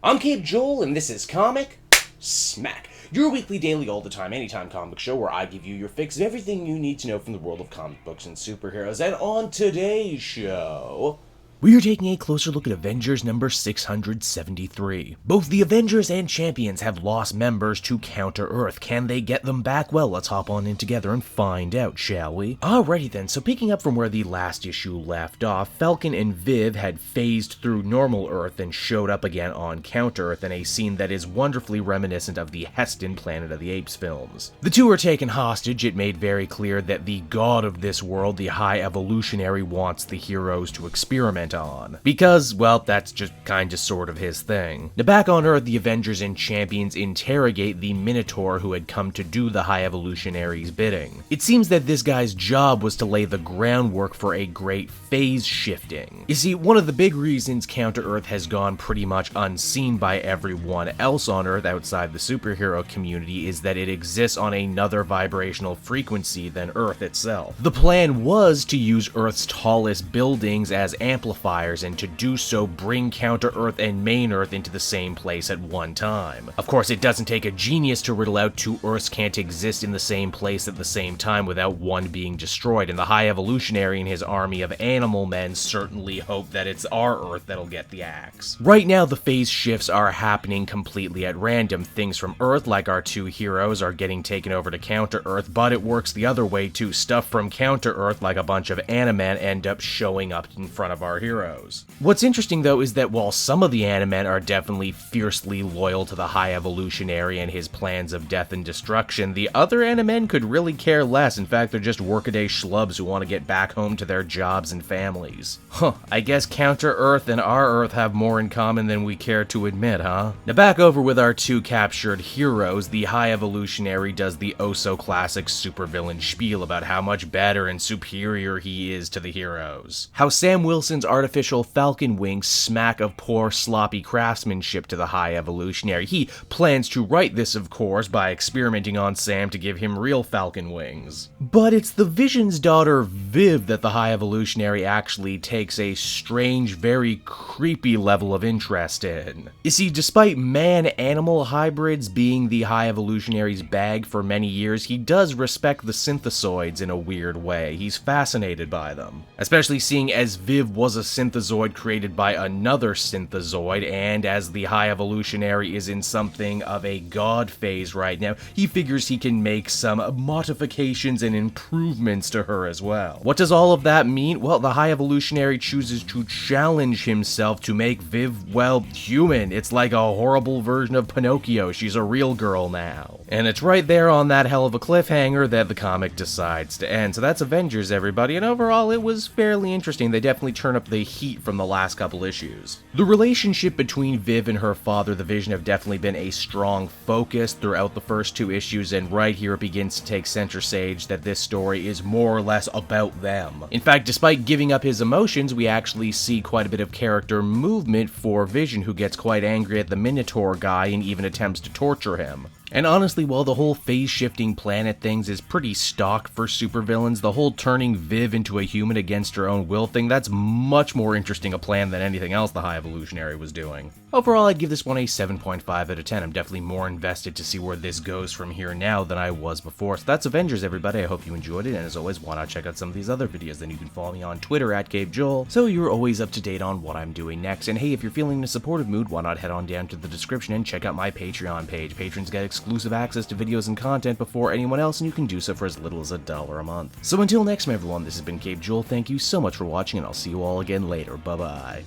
I'm Cape Joel, and this is Comic Smack, your weekly, daily, all-the-time, anytime comic show where I give you your fix of everything you need to know from the world of comic books and superheroes. And on today's show, we are taking a closer look at Avengers number 673. Both the Avengers and Champions have lost members to Counter-Earth. Can they get them back? Well, let's hop on in together and find out, shall we? Alrighty then, so picking up from where the last issue left off, Falcon and Viv had phased through normal Earth and showed up again on Counter-Earth in a scene that is wonderfully reminiscent of the Heston Planet of the Apes films. The two are taken hostage. It made very clear that the god of this world, the High Evolutionary, wants the heroes to experiment on. Because, well, that's just kinda sort of his thing. Now back on Earth, the Avengers and Champions interrogate the Minotaur who had come to do the High Evolutionary's bidding. It seems that this guy's job was to lay the groundwork for a great phase shifting. You see, one of the big reasons Counter-Earth has gone pretty much unseen by everyone else on Earth outside the superhero community is that it exists on another vibrational frequency than Earth itself. The plan was to use Earth's tallest buildings as amplifiers, and to do so bring Counter-Earth and Main Earth into the same place at one time. Of course, it doesn't take a genius to riddle out two Earths can't exist in the same place at the same time without one being destroyed, and the High Evolutionary and his army of animal men certainly hope that it's our Earth that'll get the axe. Right now, the phase shifts are happening completely at random. Things from Earth, like our two heroes, are getting taken over to Counter-Earth, but it works the other way too. Stuff from Counter-Earth, like a bunch of Animan, end up showing up in front of our heroes. What's interesting though is that while some of the Animan are definitely fiercely loyal to the High Evolutionary and his plans of death and destruction, the other Animan could really care less. In fact, they're just workaday schlubs who want to get back home to their jobs and families. I guess Counter-Earth and our Earth have more in common than we care to admit, huh? Now back over with our two captured heroes, the High Evolutionary does the oh-so-classic supervillain spiel about how much better and superior he is to the heroes. How Sam Wilson's artificial falcon wings smack of poor sloppy craftsmanship to the High Evolutionary. He plans to right this, of course, by experimenting on Sam to give him real falcon wings. But it's the Vision's daughter Viv that the High Evolutionary actually takes a strange, very creepy level of interest in. You see, despite man-animal hybrids being the High Evolutionary's bag for many years, he does respect the synthezoids in a weird way. He's fascinated by them. Especially seeing as Viv was a synthezoid created by another synthezoid, and as the High Evolutionary is in something of a god phase right now, he figures he can make some modifications and improvements to her as well. What does all of that mean? Well, the High Evolutionary chooses to challenge himself to make Viv, well, human. It's like a horrible version of Pinocchio. She's a real girl now. And it's right there on that hell of a cliffhanger that the comic decides to end. So that's Avengers, everybody, and overall it was fairly interesting. They definitely turn up the heat from the last couple issues. The relationship between Viv and her father, the Vision, have definitely been a strong focus throughout the first two issues, and right here it begins to take center stage that this story is more or less about them. In fact, despite giving up his emotions, we actually see quite a bit of character movement for Vision, who gets quite angry at the Minotaur guy and even attempts to torture him. And honestly, while the whole phase-shifting planet things is pretty stock for supervillains, the whole turning Viv into a human against her own will thing, that's much more interesting a plan than anything else the High Evolutionary was doing. Overall, I'd give this one a 7.5 out of 10. I'm definitely more invested to see where this goes from here now than I was before. So that's Avengers, everybody. I hope you enjoyed it, and as always, why not check out some of these other videos? Then you can follow me on Twitter at CapeJoel, so you're always up to date on what I'm doing next. And hey, if you're feeling in a supportive mood, why not head on down to the description and check out my Patreon page. Patrons get exclusive access to videos and content before anyone else, and you can do so for as little as $1 a month. So until next time, everyone, this has been Cape Joel. Thank you so much for watching, and I'll see you all again later. Bye-bye.